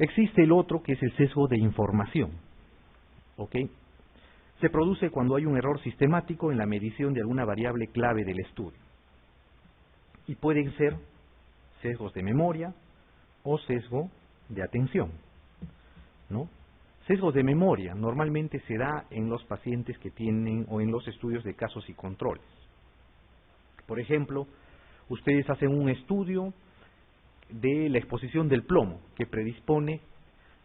Existe el otro, que es el sesgo de información. ¿Ok? Se produce cuando hay un error sistemático en la medición de alguna variable clave del estudio. Y pueden ser sesgos de memoria o sesgo de atención, ¿no? Sesgos de memoria normalmente se da en los pacientes que tienen o en los estudios de casos y controles. Por ejemplo, ustedes hacen un estudio de la exposición del plomo que predispone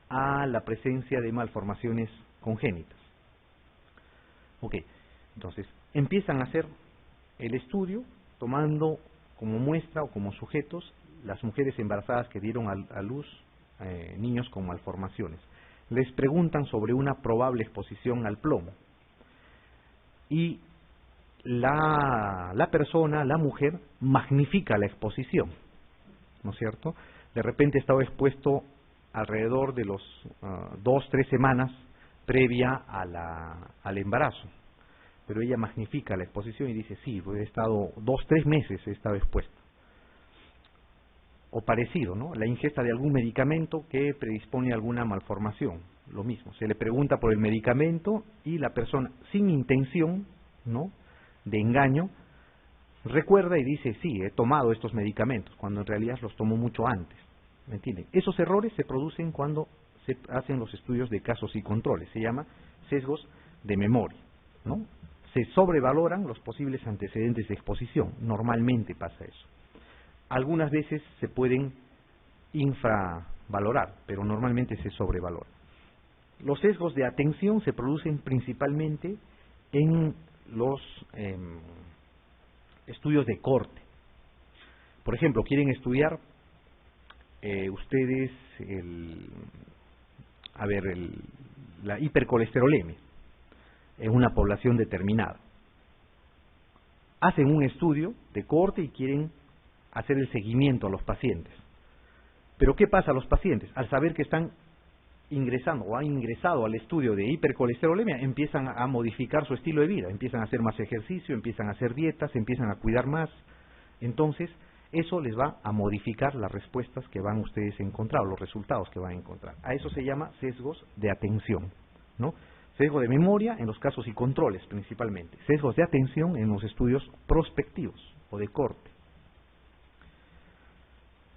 a la presencia de malformaciones congénitas. Ok, entonces empiezan a hacer el estudio tomando como muestra o como sujetos las mujeres embarazadas que dieron a luz niños con malformaciones. Les preguntan sobre una probable exposición al plomo y la persona, la mujer, magnifica la exposición, ¿no es cierto? De repente estaba expuesto alrededor de los 2-3 semanas previa al embarazo, pero ella magnifica la exposición y dice, sí, he estado 2-3 meses he estado expuesto. O parecido, ¿no? La ingesta de algún medicamento que predispone a alguna malformación, lo mismo. Se le pregunta por el medicamento y la persona, sin intención, ¿no?, de engaño, recuerda y dice, sí, he tomado estos medicamentos, cuando en realidad los tomó mucho antes. ¿Me entienden? Esos errores se producen cuando se hacen los estudios de casos y controles. Se llama sesgos de memoria, ¿no? Se sobrevaloran los posibles antecedentes de exposición. Normalmente pasa eso. Algunas veces se pueden infravalorar, pero normalmente se sobrevalora. Los sesgos de atención se producen principalmente en los estudios de corte. Por ejemplo, quieren estudiar ustedes la hipercolesterolemia en una población determinada. Hacen un estudio de corte y quieren hacer el seguimiento a los pacientes. Pero ¿qué pasa a los pacientes? Al saber que están ingresando o han ingresado al estudio de hipercolesterolemia, empiezan a modificar su estilo de vida, empiezan a hacer más ejercicio, empiezan a hacer dietas, empiezan a cuidar más. Entonces, eso les va a modificar las respuestas que van ustedes a encontrar, o los resultados que van a encontrar. A eso se llama sesgos de atención, ¿no? Sesgo de memoria en los casos y controles principalmente. Sesgos de atención en los estudios prospectivos o de corte.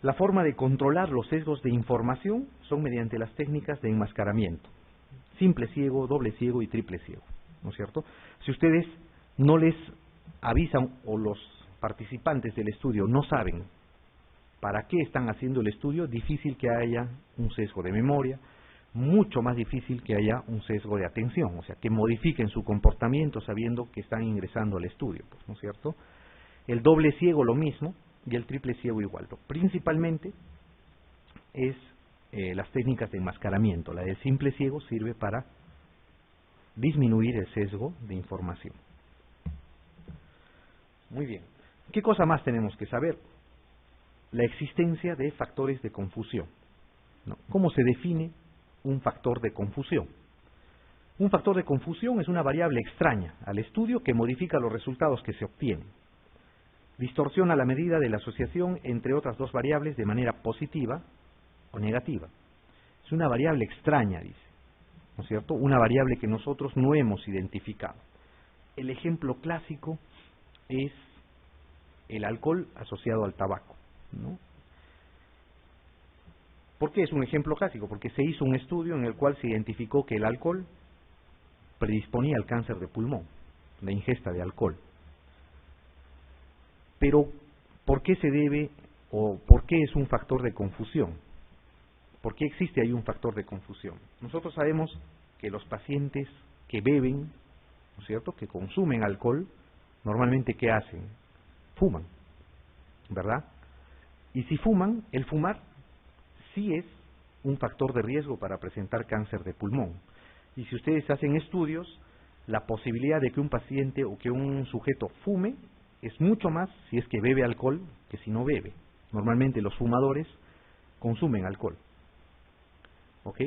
La forma de controlar los sesgos de información son mediante las técnicas de enmascaramiento. Simple ciego, doble ciego y triple ciego, ¿no es cierto? Si ustedes no les avisan o los participantes del estudio no saben para qué están haciendo el estudio, difícil que haya un sesgo de memoria, mucho más difícil que haya un sesgo de atención, o sea, que modifiquen su comportamiento sabiendo que están ingresando al estudio, pues, ¿no es cierto? El doble ciego lo mismo, y el triple ciego igual. Principalmente es las técnicas de enmascaramiento. La del simple ciego sirve para disminuir el sesgo de información. Muy bien. ¿Qué cosa más tenemos que saber? La existencia de factores de confusión, ¿no? ¿Cómo se define un factor de confusión? Un factor de confusión es una variable extraña al estudio que modifica los resultados que se obtienen. Distorsiona la medida de la asociación entre otras dos variables de manera positiva o negativa. Es una variable extraña, dice, ¿no es cierto? Una variable que nosotros no hemos identificado. El ejemplo clásico es el alcohol asociado al tabaco, ¿no? ¿Por qué es un ejemplo clásico? Porque se hizo un estudio en el cual se identificó que el alcohol predisponía al cáncer de pulmón, la ingesta de alcohol. Pero, ¿por qué se debe o por qué es un factor de confusión? ¿Por qué existe ahí un factor de confusión? Nosotros sabemos que los pacientes que beben, ¿no es cierto?, que consumen alcohol, normalmente ¿qué hacen? Fuman, ¿verdad? Y si fuman, el fumar sí es un factor de riesgo para presentar cáncer de pulmón. Y si ustedes hacen estudios, la posibilidad de que un paciente o que un sujeto fume es mucho más si es que bebe alcohol que si no bebe. Normalmente los fumadores consumen alcohol, ¿ok?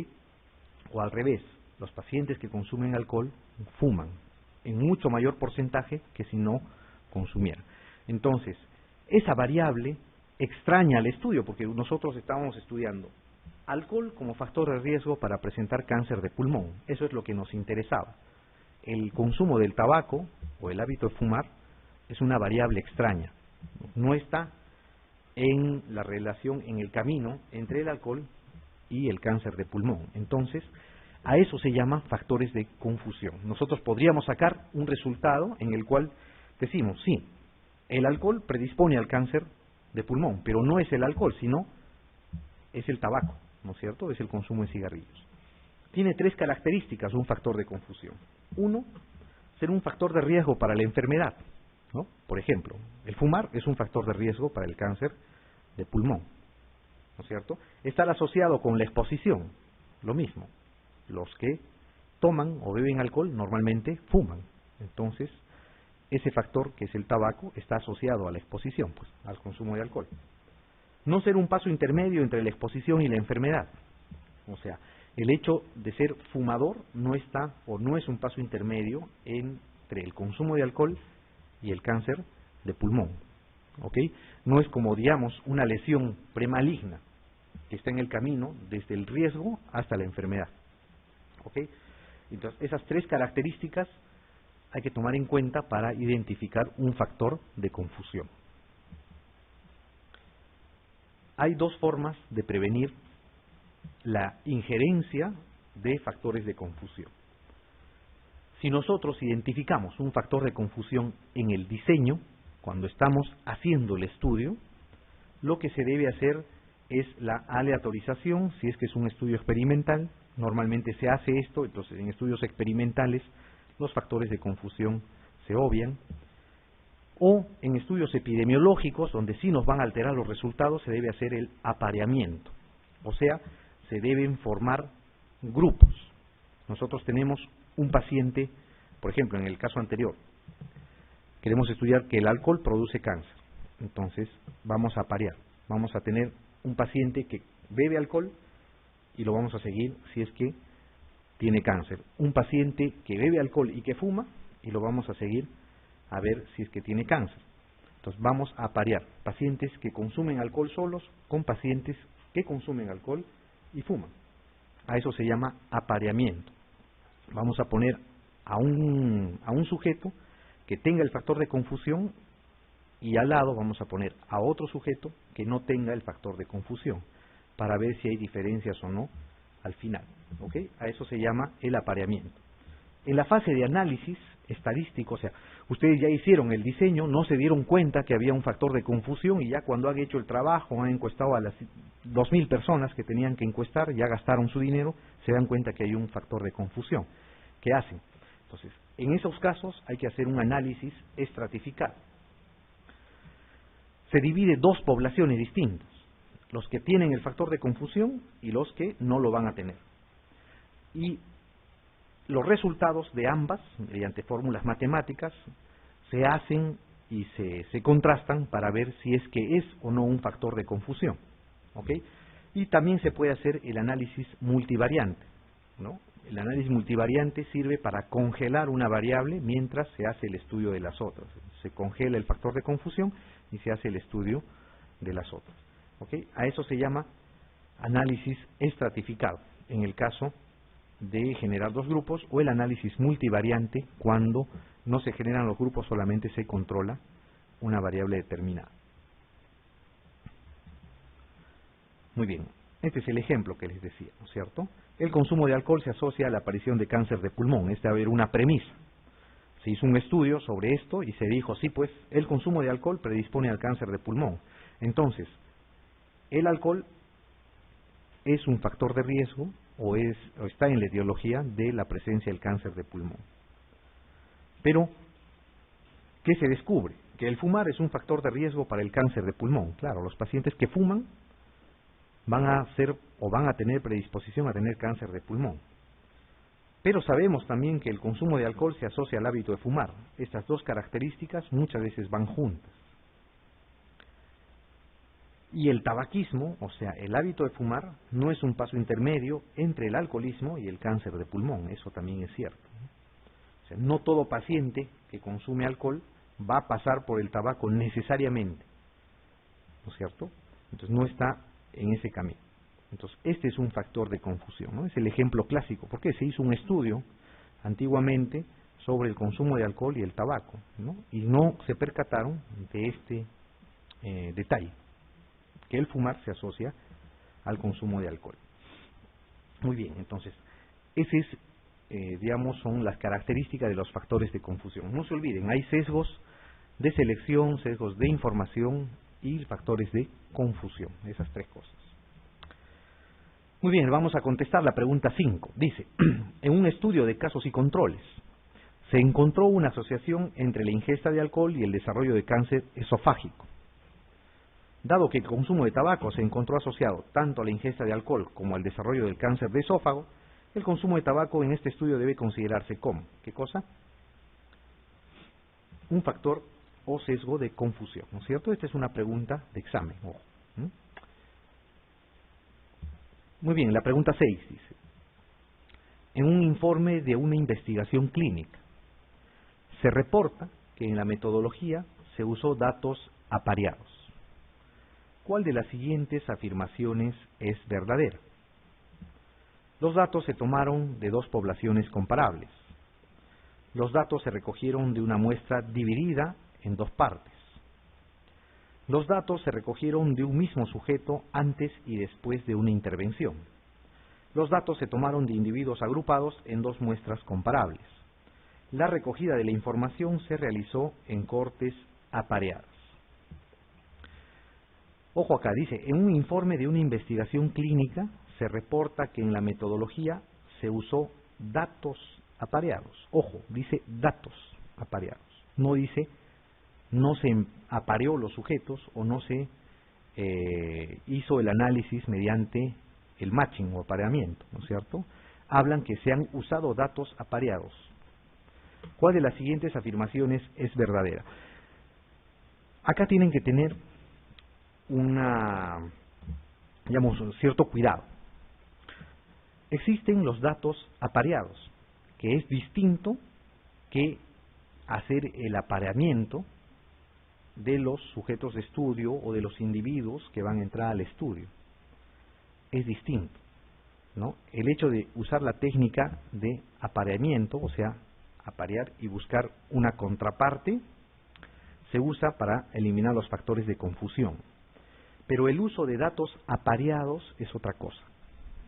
O al revés, los pacientes que consumen alcohol fuman en mucho mayor porcentaje que si no consumieran. Entonces, esa variable extraña al estudio, porque nosotros estábamos estudiando alcohol como factor de riesgo para presentar cáncer de pulmón. Eso es lo que nos interesaba. El consumo del tabaco o el hábito de fumar es una variable extraña. No está en la relación, en el camino entre el alcohol y el cáncer de pulmón. Entonces, a eso se llama factores de confusión. Nosotros podríamos sacar un resultado en el cual decimos, sí, el alcohol predispone al cáncer de pulmón, pero no es el alcohol, sino es el tabaco, ¿no es cierto? Es el consumo de cigarrillos. Tiene 3 características un factor de confusión. 1, ser un factor de riesgo para la enfermedad, ¿no? Por ejemplo, el fumar es un factor de riesgo para el cáncer de pulmón, ¿no es cierto? Estar asociado con la exposición, lo mismo. Los que toman o beben alcohol normalmente fuman. Entonces, ese factor que es el tabaco está asociado a la exposición, pues, al consumo de alcohol. No ser un paso intermedio entre la exposición y la enfermedad. O sea, el hecho de ser fumador no está o no es un paso intermedio entre el consumo de alcohol y el cáncer de pulmón. ¿Ok? No es como, digamos, una lesión premaligna que está en el camino desde el riesgo hasta la enfermedad. ¿Ok? Entonces, esas 3 características hay que tomar en cuenta para identificar un factor de confusión. Hay 2 formas de prevenir la injerencia de factores de confusión. Si nosotros identificamos un factor de confusión en el diseño, cuando estamos haciendo el estudio, lo que se debe hacer es la aleatorización, si es que es un estudio experimental. Normalmente se hace esto, entonces en estudios experimentales los factores de confusión se obvian, o en estudios epidemiológicos, donde sí nos van a alterar los resultados, se debe hacer el apareamiento, o sea, se deben formar grupos. Nosotros tenemos un paciente, por ejemplo, en el caso anterior, queremos estudiar que el alcohol produce cáncer, entonces vamos a aparear, vamos a tener un paciente que bebe alcohol y lo vamos a seguir si es que tiene cáncer. Un paciente que bebe alcohol y que fuma y lo vamos a seguir a ver si es que tiene cáncer. Entonces vamos a aparear pacientes que consumen alcohol solos con pacientes que consumen alcohol y fuman. A eso se llama apareamiento. Vamos a poner a un sujeto que tenga el factor de confusión y al lado vamos a poner a otro sujeto que no tenga el factor de confusión para ver si hay diferencias o no al final. ¿Ok? A eso se llama el apareamiento. En la fase de análisis estadístico, o sea, ustedes ya hicieron el diseño, no se dieron cuenta que había un factor de confusión y ya cuando han hecho el trabajo, han encuestado a las 2.000 personas que tenían que encuestar, ya gastaron su dinero, se dan cuenta que hay un factor de confusión. ¿Qué hacen? Entonces, en esos casos hay que hacer un análisis estratificado. Se divide 2 poblaciones distintas, los que tienen el factor de confusión y los que no lo van a tener. Y los resultados de ambas, mediante fórmulas matemáticas, se hacen y se contrastan para ver si es que es o no un factor de confusión. ¿Ok? Y también se puede hacer el análisis multivariante, ¿no? El análisis multivariante sirve para congelar una variable mientras se hace el estudio de las otras. Se congela el factor de confusión y se hace el estudio de las otras. ¿Ok? A eso se llama análisis estratificado, en el caso de generar 2 grupos, o el análisis multivariante, cuando no se generan los grupos, solamente se controla una variable determinada. Muy bien, este es el ejemplo que les decía, ¿no es cierto? El consumo de alcohol se asocia a la aparición de cáncer de pulmón. Debe haber una premisa. Se hizo un estudio sobre esto y se dijo, sí, pues, el consumo de alcohol predispone al cáncer de pulmón. Entonces, el alcohol es un factor de riesgo o está en la etiología de la presencia del cáncer de pulmón. Pero, ¿qué se descubre? Que el fumar es un factor de riesgo para el cáncer de pulmón. Claro, los pacientes que fuman van a ser o van a tener predisposición a tener cáncer de pulmón. Pero sabemos también que el consumo de alcohol se asocia al hábito de fumar. Estas 2 características muchas veces van juntas. Y el tabaquismo, o sea, el hábito de fumar, no es un paso intermedio entre el alcoholismo y el cáncer de pulmón. Eso también es cierto. O sea, no todo paciente que consume alcohol va a pasar por el tabaco necesariamente, ¿no es cierto? Entonces no está en ese camino. Entonces, este es un factor de confusión, ¿no? Es el ejemplo clásico, porque se hizo un estudio antiguamente sobre el consumo de alcohol y el tabaco, ¿no? Y no se percataron de este detalle, que el fumar se asocia al consumo de alcohol. Muy bien, entonces, ese es, digamos, son las características de los factores de confusión. No se olviden, hay sesgos de selección, sesgos de información y factores de confusión, esas tres cosas. Muy bien, vamos a contestar la pregunta 5. Dice, en un estudio de casos y controles, se encontró una asociación entre la ingesta de alcohol y el desarrollo de cáncer esofágico. Dado que el consumo de tabaco se encontró asociado tanto a la ingesta de alcohol como al desarrollo del cáncer de esófago, el consumo de tabaco en este estudio debe considerarse como, ¿qué cosa? Un factor o sesgo de confusión, ¿no es cierto? Esta es una pregunta de examen, ojo. Muy bien, la pregunta 6 dice, en un informe de una investigación clínica, se reporta que en la metodología se usó datos apareados. ¿Cuál de las siguientes afirmaciones es verdadera? Los datos se tomaron de dos poblaciones comparables. Los datos se recogieron de una muestra dividida en dos partes. Los datos se recogieron de un mismo sujeto antes y después de una intervención. Los datos se tomaron de individuos agrupados en dos muestras comparables. La recogida de la información se realizó en cortes apareadas. Ojo acá, dice, en un informe de una investigación clínica se reporta que en la metodología se usó datos apareados. Ojo, dice datos apareados. No dice, no se apareó los sujetos o no se hizo el análisis mediante el matching o apareamiento, ¿no es cierto? Hablan que se han usado datos apareados. ¿Cuál de las siguientes afirmaciones es verdadera? Acá tienen que tener digamos, cierto cuidado. Existen los datos apareados, que es distinto que hacer el apareamiento de los sujetos de estudio o de los individuos que van a entrar al estudio. Es distinto, ¿no? El hecho de usar la técnica de apareamiento, o sea, aparear y buscar una contraparte, se usa para eliminar los factores de confusión. Pero el uso de datos apareados es otra cosa,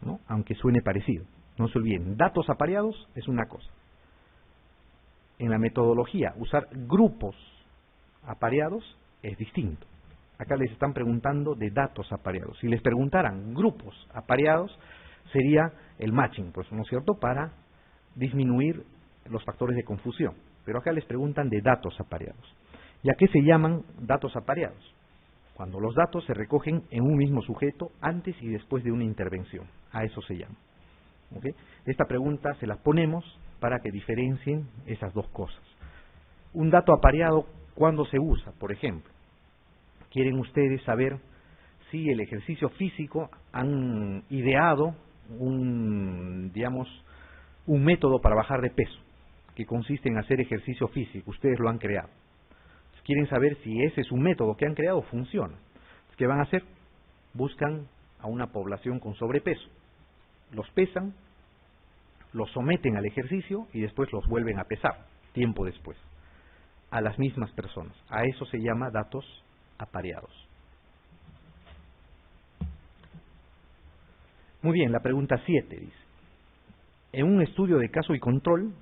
¿no? Aunque suene parecido. No se olviden, datos apareados es una cosa. En la metodología, usar grupos apareados es distinto. Acá les están preguntando de datos apareados. Si les preguntaran grupos apareados, sería el matching, pues, ¿no es cierto?, para disminuir los factores de confusión. Pero acá les preguntan de datos apareados. ¿Y a qué se llaman datos apareados? Cuando los datos se recogen en un mismo sujeto antes y después de una intervención. A eso se llama. ¿Okay? Esta pregunta se la ponemos para que diferencien esas dos cosas. Un dato apareado, ¿cuándo se usa? Por ejemplo, quieren ustedes saber si el ejercicio físico han ideado un método para bajar de peso, que consiste en hacer ejercicio físico. Ustedes lo han creado. Quieren saber si ese es un método que han creado funciona. ¿Qué van a hacer? Buscan a una población con sobrepeso, los pesan, los someten al ejercicio y después los vuelven a pesar, tiempo después, a las mismas personas. A eso se llama datos apareados. Muy bien, la pregunta 7 dice, en un estudio de caso y control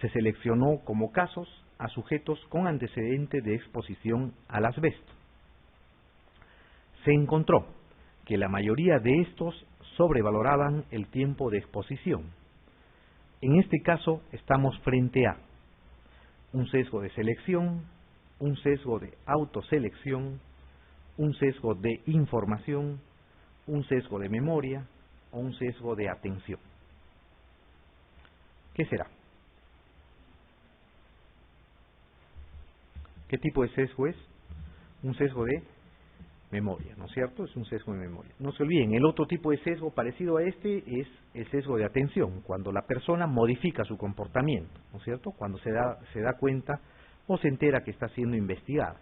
se seleccionó como casos a sujetos con antecedente de exposición al asbesto. Se encontró que la mayoría de estos sobrevaloraban el tiempo de exposición. En este caso estamos frente a un sesgo de selección, un sesgo de autoselección, un sesgo de información, un sesgo de memoria o un sesgo de atención. ¿Qué será? ¿Qué tipo de sesgo es? Un sesgo de memoria, ¿no es cierto? Es un sesgo de memoria. No se olviden, el otro tipo de sesgo parecido a este es el sesgo de atención, cuando la persona modifica su comportamiento, ¿no es cierto? Cuando se da cuenta o se entera que está siendo investigada.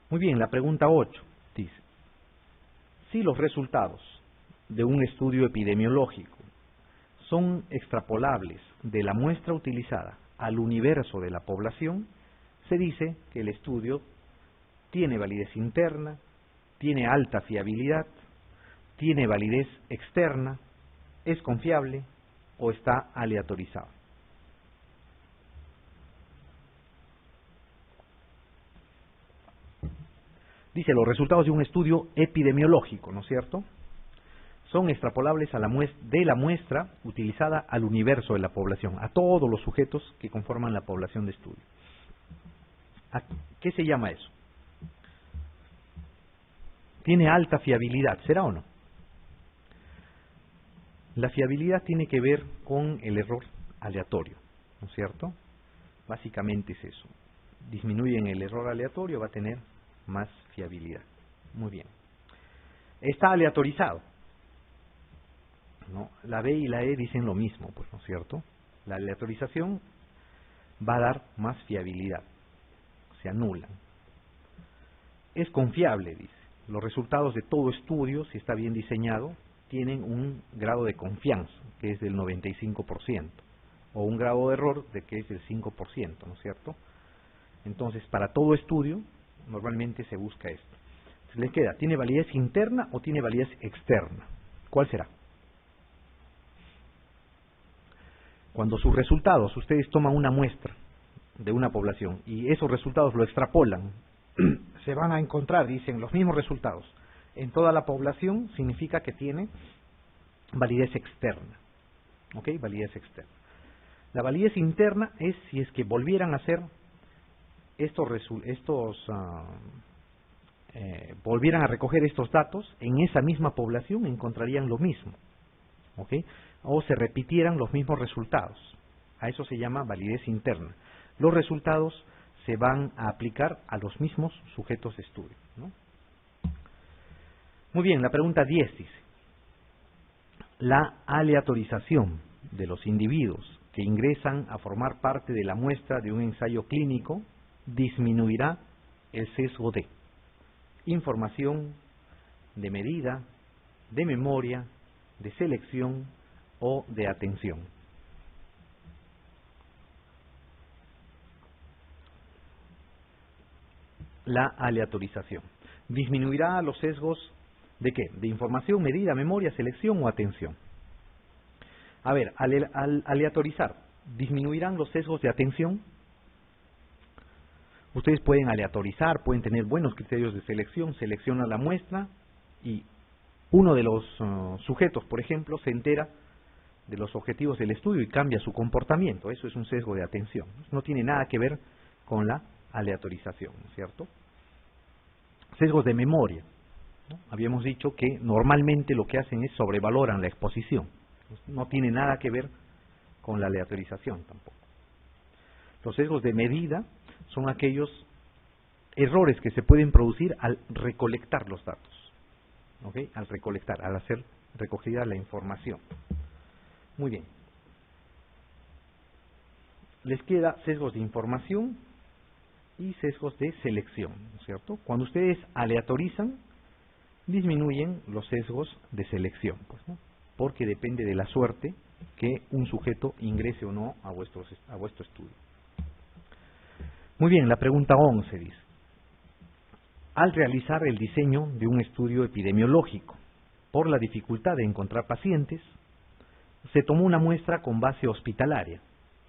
Muy bien, la pregunta 8 dice, si los resultados de un estudio epidemiológico son extrapolables de la muestra utilizada al universo de la población, se dice que el estudio tiene validez interna, tiene alta fiabilidad, tiene validez externa, es confiable o está aleatorizado. Dice, los resultados de un estudio epidemiológico, ¿no es cierto?, son extrapolables a de la muestra utilizada al universo de la población, a todos los sujetos que conforman la población de estudio. ¿A qué se llama eso? Tiene alta fiabilidad, ¿será o no? La fiabilidad tiene que ver con el error aleatorio, ¿no es cierto? Básicamente es eso. Disminuyen el error aleatorio, va a tener más fiabilidad. Muy bien. Está aleatorizado, ¿no? La B y la E dicen lo mismo, pues, ¿no es cierto? La aleatorización va a dar más fiabilidad, se anulan. Es confiable, dice. Los resultados de todo estudio, si está bien diseñado, tienen un grado de confianza, que es del 95%, o un grado de error de que es del 5%, ¿no es cierto? Entonces, para todo estudio, normalmente se busca esto. Se le queda, ¿tiene validez interna o tiene validez externa? ¿Cuál será? Cuando sus resultados, ustedes toman una muestra de una población y esos resultados lo extrapolan, se van a encontrar, dicen, los mismos resultados en toda la población, significa que tiene validez externa. ¿Ok? Validez externa. La validez interna es si es que volvieran a hacer volvieran a recoger estos datos en esa misma población, encontrarían lo mismo. ¿Ok? O se repitieran los mismos resultados. A eso se llama validez interna. Los resultados se van a aplicar a los mismos sujetos de estudio, ¿no? Muy bien, la pregunta 10 dice, la aleatorización de los individuos que ingresan a formar parte de la muestra de un ensayo clínico disminuirá el sesgo de información, de medida, de memoria, de selección o de atención. La aleatorización disminuirá los sesgos ¿de qué? De información, medida, memoria, selección o atención. A ver, al aleatorizar, ¿disminuirán los sesgos de atención? Ustedes pueden aleatorizar, pueden tener buenos criterios de selección, selecciona la muestra y uno de los sujetos, por ejemplo, se entera de los objetivos del estudio y cambia su comportamiento. Eso es un sesgo de atención. No tiene nada que ver con la aleatorización, ¿no es cierto? Sesgos de memoria, ¿no? Habíamos dicho que normalmente lo que hacen es sobrevaloran la exposición. No tiene nada que ver con la aleatorización tampoco. Los sesgos de medida son aquellos errores que se pueden producir al recolectar los datos, ¿ok? Al recolectar, al hacer recogida la información. Muy bien. Les queda sesgos de información y sesgos de selección, ¿no es cierto? Cuando ustedes aleatorizan, disminuyen los sesgos de selección, pues, ¿no? Porque depende de la suerte que un sujeto ingrese o no a vuestro estudio. Muy bien, la pregunta 11 dice, al realizar el diseño de un estudio epidemiológico, por la dificultad de encontrar pacientes, se tomó una muestra con base hospitalaria,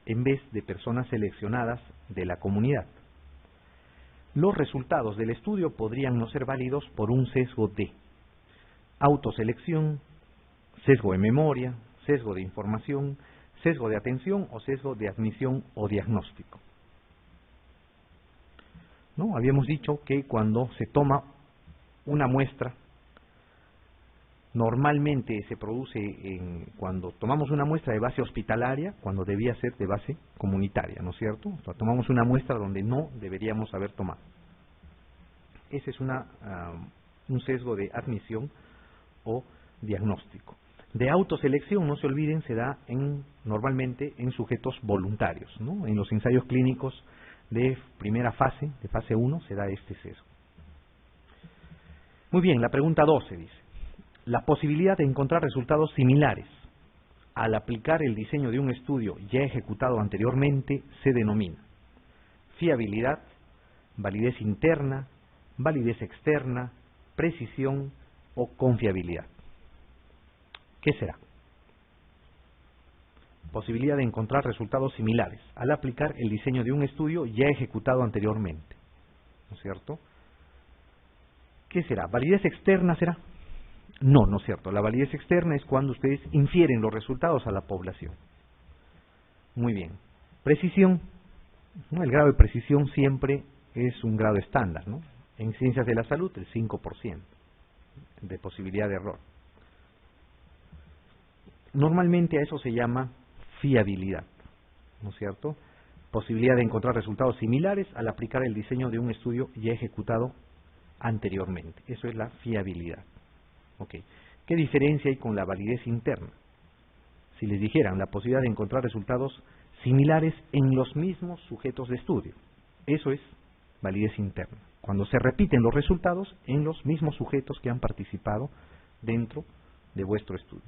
en vez de personas seleccionadas de la comunidad. Los resultados del estudio podrían no ser válidos por un sesgo de autoselección, sesgo de memoria, sesgo de información, sesgo de atención o sesgo de admisión o diagnóstico. ¿No? Habíamos dicho que cuando se toma una muestra, normalmente se produce cuando tomamos una muestra de base hospitalaria, cuando debía ser de base comunitaria, ¿no es cierto? O sea, tomamos una muestra donde no deberíamos haber tomado. Ese es un sesgo de admisión o diagnóstico. De autoselección, no se olviden, se da normalmente en sujetos voluntarios, ¿no? En los ensayos clínicos de primera fase, de fase 1, se da este sesgo. Muy bien, la pregunta 12 dice, la posibilidad de encontrar resultados similares al aplicar el diseño de un estudio ya ejecutado anteriormente se denomina fiabilidad, validez interna, validez externa, precisión o confiabilidad. ¿Qué será? Posibilidad de encontrar resultados similares al aplicar el diseño de un estudio ya ejecutado anteriormente, ¿no es cierto? ¿Qué será? ¿Validez externa será? No, no es cierto. La validez externa es cuando ustedes infieren los resultados a la población. Muy bien. Precisión. ¿No? El grado de precisión siempre es un grado estándar, ¿no? En ciencias de la salud, el 5% de posibilidad de error. Normalmente a eso se llama fiabilidad, ¿no es cierto? Posibilidad de encontrar resultados similares al aplicar el diseño de un estudio ya ejecutado anteriormente. Eso es la fiabilidad. Okay. ¿Qué diferencia hay con la validez interna? Si les dijeran la posibilidad de encontrar resultados similares en los mismos sujetos de estudio. Eso es validez interna. Cuando se repiten los resultados en los mismos sujetos que han participado dentro de vuestro estudio.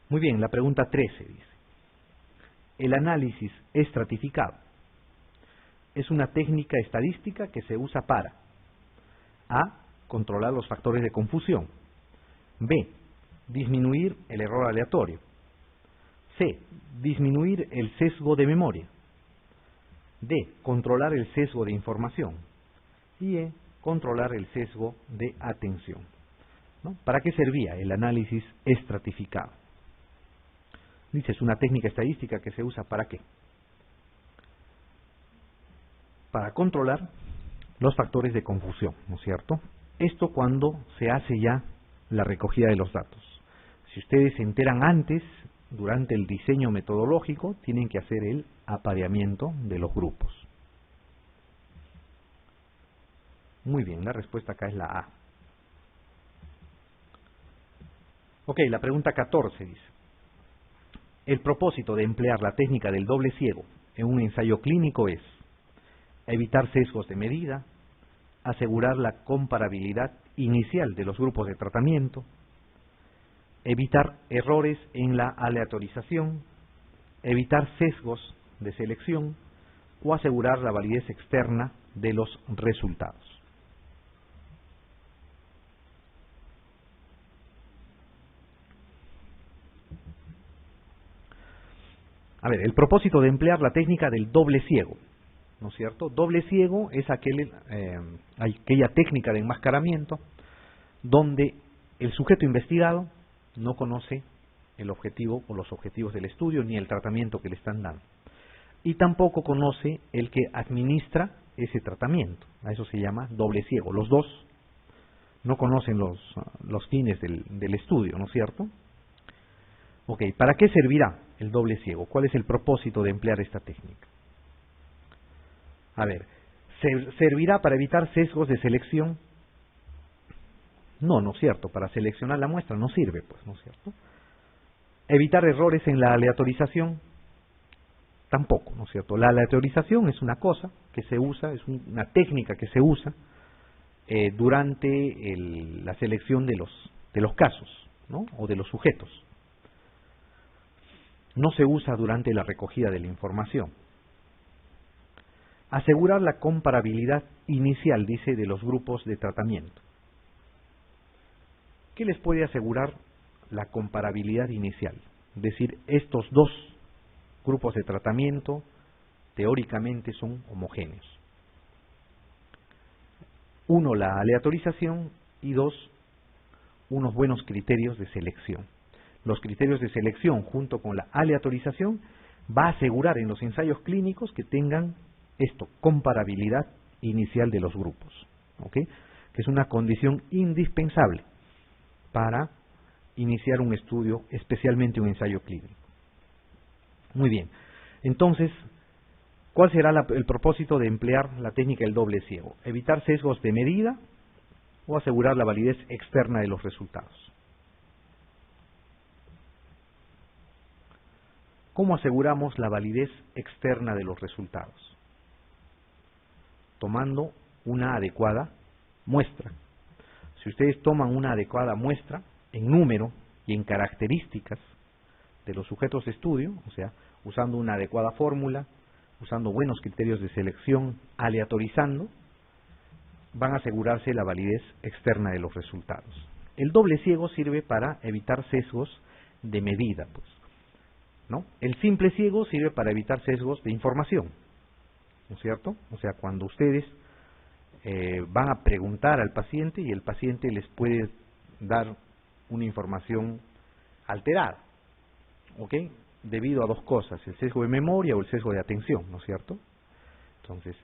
Muy bien, la pregunta 13 dice, el análisis estratificado es una técnica estadística que se usa para A. Controlar los factores de confusión. B. Disminuir el error aleatorio. C. Disminuir el sesgo de memoria. D. Controlar el sesgo de información. Y E. Controlar el sesgo de atención. ¿No? ¿Para qué servía el análisis estratificado? Dice, es una técnica estadística que se usa ¿para qué? Para controlar los factores de confusión, ¿no es cierto? Esto cuando se hace ya la recogida de los datos. Si ustedes se enteran antes, durante el diseño metodológico, tienen que hacer el apareamiento de los grupos. Muy bien, la respuesta acá es la A. Ok, la pregunta 14 dice, el propósito de emplear la técnica del doble ciego en un ensayo clínico es evitar sesgos de medida, asegurar la comparabilidad inicial de los grupos de tratamiento, evitar errores en la aleatorización, evitar sesgos de selección o asegurar la validez externa de los resultados. A ver, el propósito de emplear la técnica del doble ciego, ¿no es cierto? Doble ciego es aquella técnica de enmascaramiento donde el sujeto investigado no conoce el objetivo o los objetivos del estudio ni el tratamiento que le están dando. Y tampoco conoce el que administra ese tratamiento. A eso se llama doble ciego. Los dos no conocen los fines del estudio, ¿no es cierto? Ok, ¿para qué servirá el doble ciego? ¿Cuál es el propósito de emplear esta técnica? A ver, ¿servirá para evitar sesgos de selección? No, no es cierto. Para seleccionar la muestra no sirve, pues, ¿no es cierto? ¿Evitar errores en la aleatorización? Tampoco, ¿no es cierto? La aleatorización es una cosa que se usa, es una técnica que se usa durante la selección de los casos, ¿no? O de los sujetos. No se usa durante la recogida de la información. Asegurar la comparabilidad inicial, dice, de los grupos de tratamiento. ¿Qué les puede asegurar la comparabilidad inicial? Es decir, estos dos grupos de tratamiento teóricamente son homogéneos. Uno, la aleatorización, y dos, unos buenos criterios de selección. Los criterios de selección junto con la aleatorización va a asegurar en los ensayos clínicos que tengan esto, comparabilidad inicial de los grupos, ¿ok? Que es una condición indispensable para iniciar un estudio, especialmente un ensayo clínico. Muy bien, entonces, ¿cuál será el propósito de emplear la técnica del doble ciego? ¿Evitar sesgos de medida o asegurar la validez externa de los resultados? ¿Cómo aseguramos la validez externa de los resultados? Tomando una adecuada muestra. Si ustedes toman una adecuada muestra en número y en características de los sujetos de estudio, o sea, usando una adecuada fórmula, usando buenos criterios de selección, aleatorizando, van a asegurarse la validez externa de los resultados. El doble ciego sirve para evitar sesgos de medida, pues, ¿no? El simple ciego sirve para evitar sesgos de información, ¿no es cierto? O sea, cuando ustedes van a preguntar al paciente y el paciente les puede dar una información alterada, ¿ok? Debido a dos cosas, el sesgo de memoria o el sesgo de atención, ¿no es cierto? Entonces,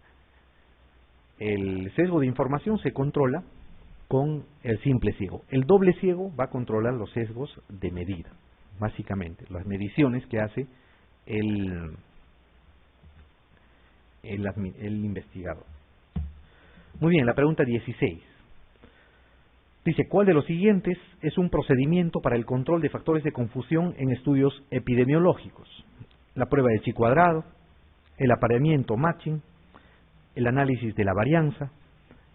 el sesgo de información se controla con el simple ciego. El doble ciego va a controlar los sesgos de medida, básicamente, las mediciones que hace el investigador. Muy bien, la pregunta 16. Dice, ¿cuál de los siguientes es un procedimiento para el control de factores de confusión en estudios epidemiológicos? La prueba de chi cuadrado, el apareamiento matching, el análisis de la varianza,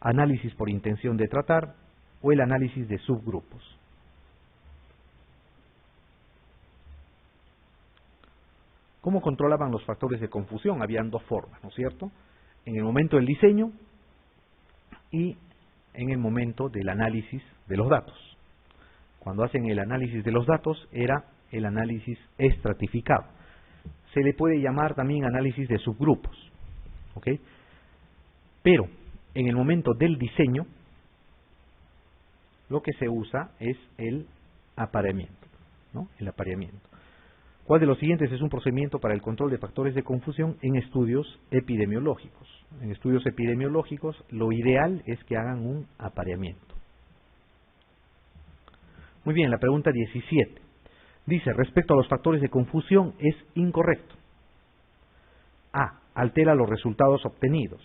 análisis por intención de tratar o el análisis de subgrupos. ¿Cómo controlaban los factores de confusión? Habían dos formas, ¿no es cierto? En el momento del diseño y en el momento del análisis de los datos. Cuando hacen el análisis de los datos era el análisis estratificado. Se le puede llamar también análisis de subgrupos, ¿ok? Pero en el momento del diseño lo que se usa es el apareamiento, ¿no? El apareamiento. ¿Cuál de los siguientes es un procedimiento para el control de factores de confusión en estudios epidemiológicos? En estudios epidemiológicos lo ideal es que hagan un apareamiento. Muy bien, la pregunta 17. Dice, respecto a los factores de confusión es incorrecto. A. Altera los resultados obtenidos.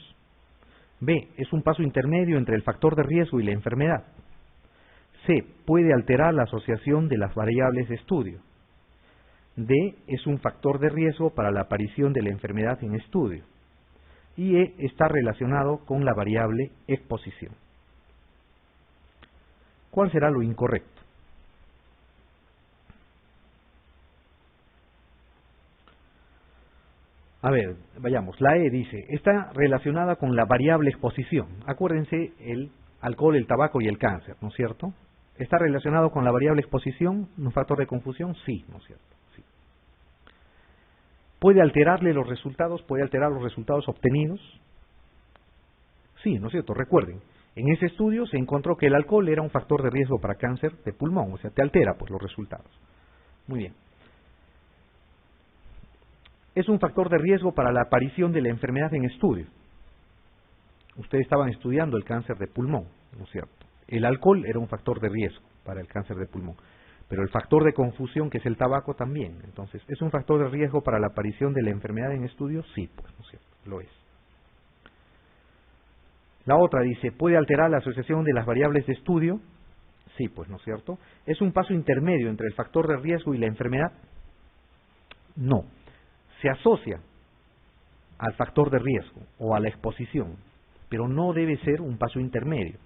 B. Es un paso intermedio entre el factor de riesgo y la enfermedad. C. Puede alterar la asociación de las variables de estudio. D. Es un factor de riesgo para la aparición de la enfermedad en estudio. Y E. Está relacionado con la variable exposición. ¿Cuál será lo incorrecto? A ver, vayamos. La E dice, está relacionada con la variable exposición. Acuérdense, el alcohol, el tabaco y el cáncer, ¿no es cierto? ¿Está relacionado con la variable exposición? ¿Un factor de confusión? Sí, ¿no es cierto? Sí. ¿Puede alterarle los resultados? ¿Puede alterar los resultados obtenidos? Sí, ¿no es cierto? Recuerden, en ese estudio se encontró que el alcohol era un factor de riesgo para cáncer de pulmón, o sea, te altera pues los resultados. Muy bien. Es un factor de riesgo para la aparición de la enfermedad en estudio. Ustedes estaban estudiando el cáncer de pulmón, ¿no es cierto? El alcohol era un factor de riesgo para el cáncer de pulmón, pero el factor de confusión, que es el tabaco, también. Entonces, ¿es un factor de riesgo para la aparición de la enfermedad en estudio? Sí, pues, ¿no es cierto? Lo es. La otra dice, ¿puede alterar la asociación de las variables de estudio? Sí, pues, ¿no es cierto? ¿Es un paso intermedio entre el factor de riesgo y la enfermedad? No. Se asocia al factor de riesgo o a la exposición, pero no debe ser un paso intermedio.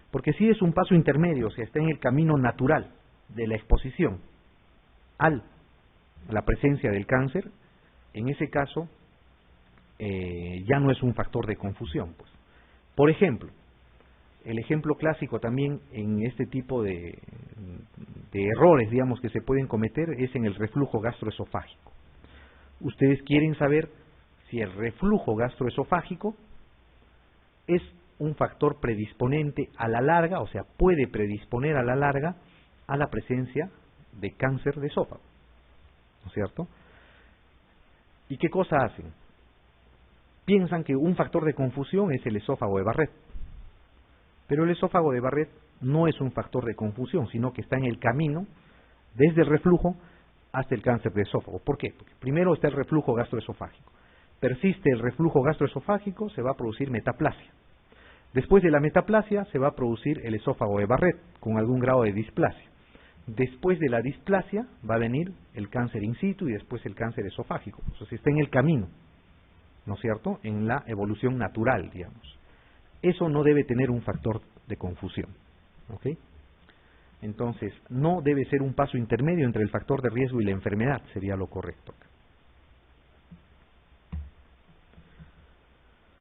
Porque si es un paso intermedio, o sea, está en el camino natural de la exposición a la presencia del cáncer, en ese caso ya no es un factor de confusión, pues. Por ejemplo, el ejemplo clásico también en este tipo de errores, digamos, que se pueden cometer es en el reflujo gastroesofágico. Ustedes quieren saber si el reflujo gastroesofágico es un factor predisponente a la larga, o sea, puede predisponer a la larga a la presencia de cáncer de esófago, ¿no es cierto? ¿Y qué cosa hacen? Piensan que un factor de confusión es el esófago de Barrett, pero el esófago de Barrett no es un factor de confusión, sino que está en el camino desde el reflujo hasta el cáncer de esófago. ¿Por qué? Porque primero está el reflujo gastroesofágico. Persiste el reflujo gastroesofágico, se va a producir metaplasia. Después de la metaplasia se va a producir el esófago de Barrett con algún grado de displasia. Después de la displasia va a venir el cáncer in situ y después el cáncer esofágico. Entonces está en el camino, ¿no es cierto?, en la evolución natural, digamos. eso no debe tener un factor de confusión. ¿Ok? Entonces, no debe ser un paso intermedio entre el factor de riesgo y la enfermedad, sería lo correcto.